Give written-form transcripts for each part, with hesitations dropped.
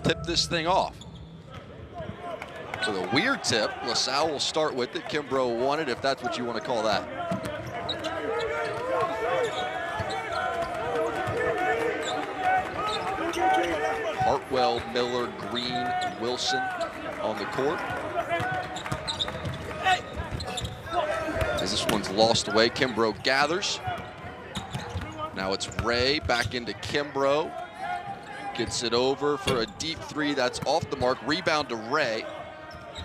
tip this thing off. So the weird tip, LaSalle will start with it. Kimbrough won it, if that's what you want to call that. Hartwell, Miller, Green, Wilson on the court. As this one's lost away, Kimbrough gathers. Now it's Ray back into Kimbrough. Gets it over for a deep three. That's off the mark. Rebound to Ray.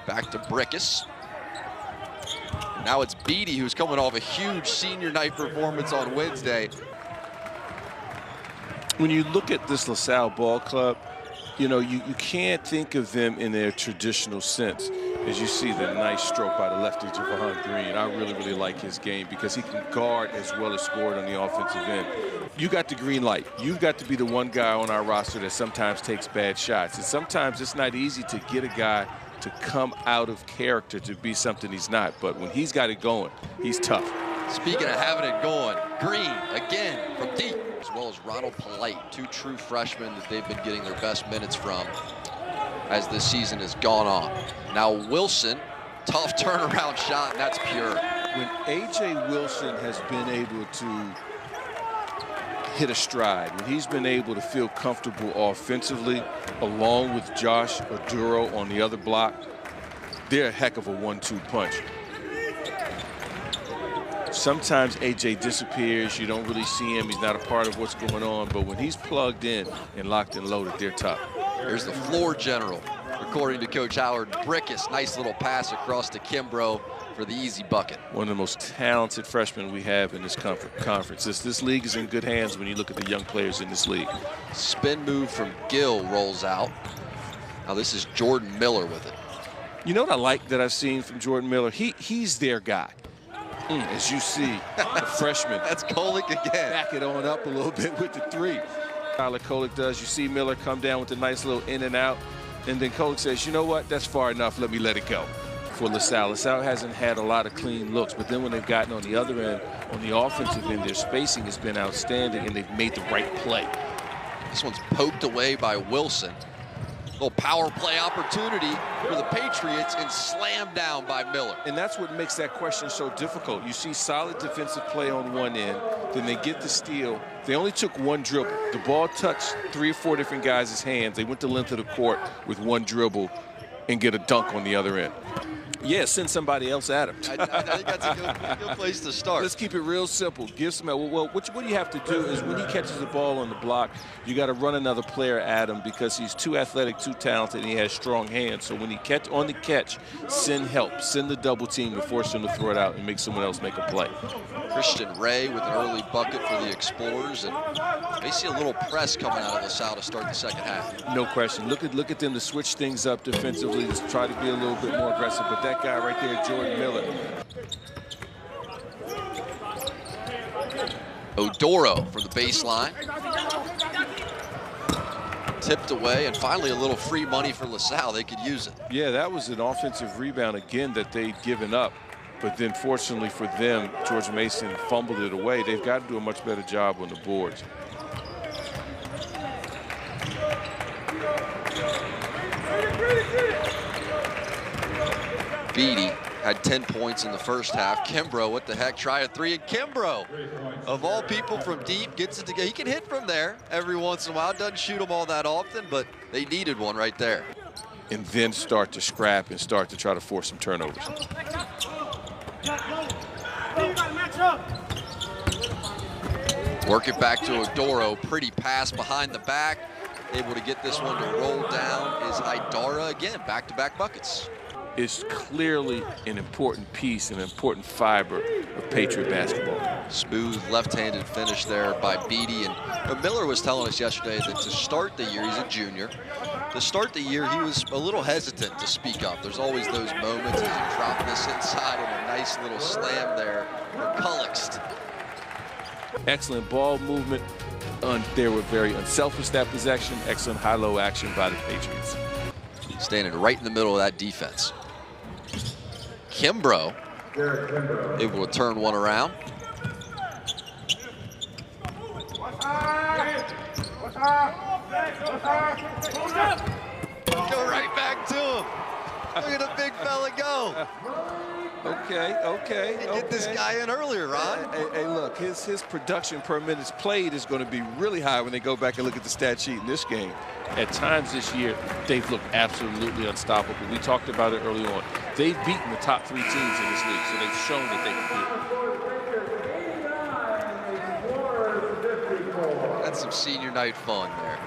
Back to Brickus. Now it's Beatty, who's coming off a huge senior night performance on Wednesday. When you look at this LaSalle ball club, you know, you can't think of them in their traditional sense. As you see the nice stroke by the lefty Javon Green, I really like his game because he can guard as well as score on the offensive end. You got the green light. You've got to be the one guy on our roster that sometimes takes bad shots. And sometimes it's not easy to get a guy to come out of character to be something he's not. But when he's got it going, he's tough. Speaking of having it going, Green again from deep, as well as Ronald Polite, two true freshmen that they've been getting their best minutes from as this season has gone on. Now Wilson, tough turnaround shot, and that's pure. When A.J. Wilson has been able to hit a stride, when he's been able to feel comfortable offensively, along with Josh Oduro on the other block, they're a heck of a 1-2 punch. Sometimes AJ disappears, you don't really see him, he's not a part of what's going on, but when he's plugged in and locked and loaded, they're tough. Here's the floor general, according to Coach Howard. Brickus, nice little pass across to Kimbrough for the easy bucket. One of the most talented freshmen we have in this conference. This league is in good hands when you look at the young players in this league. Spin move from Gill rolls out. Now this is Jordan Miller with it. You know what I like that I've seen from Jordan Miller? He's their guy. As you see, the freshman. That's Kolick again. Back it on up a little bit with the three. Like Kolick does, you see Miller come down with a nice little in and out, and then Kolick says, you know what, that's far enough, let me let it go. For LaSalle, LaSalle hasn't had a lot of clean looks, but then when they've gotten on the other end, on the offensive end, their spacing has been outstanding, and they've made the right play. This one's poked away by Wilson. Little power play opportunity for the Patriots and slammed down by Miller. And that's what makes that question so difficult. You see solid defensive play on one end, then they get the steal. They only took one dribble. The ball touched 3 or 4 different guys' hands. They went the length of the court with one dribble and get a dunk on the other end. Yeah, send somebody else at him. I think that's a good place to start. Let's keep it real simple. Give some. Well, what you have to do is when he catches the ball on the block, you got to run another player at him because he's too athletic, too talented, and he has strong hands. So when he on the catch, send help, send the double team to force him to throw it out and make someone else make a play. Christian Ray with an early bucket for the Explorers, and they see a little press coming out of LaSalle to start the second half. No question. Look at them to switch things up defensively, to try to be a little bit more aggressive. But that guy right there, Jordan Miller. Oduro from the baseline. Tipped away, and finally a little free money for LaSalle. They could use it. Yeah, that was an offensive rebound again that they'd given up. But then fortunately for them, George Mason fumbled it away. They've got to do a much better job on the boards. Beatty had 10 points in the first half. Kimbrough, what the heck, try a three, and Kimbrough, of all people from deep, gets it together. He can hit from there every once in a while. Doesn't shoot them all that often, but they needed one right there. And then start to scrap and start to try to force some turnovers. Work it back to Oduro. Pretty pass behind the back. Able to get this one to roll down is Idara again. Back-to-back buckets. Is clearly an important piece, an important fiber of Patriot basketball. Smooth left-handed finish there by Beatty. And Miller was telling us yesterday that to start the year, he's a junior, to start the year he was a little hesitant to speak up. There's always those moments as you drop this inside and a nice little slam there for Kolick. Excellent ball movement. They were very unselfish that possession. Excellent high-low action by the Patriots. Standing right in the middle of that defense. Kimbrough able to turn one around. to him. Look at the big fella go. Okay. Get this guy in earlier, Ron. Hey, look, his production per minutes played is going to be really high when they go back and look at the stat sheet in this game. At times this year, they've looked absolutely unstoppable. We talked about it early on. They've beaten the top 3 teams in this league, so they've shown that they can do it. That's some senior night fun there.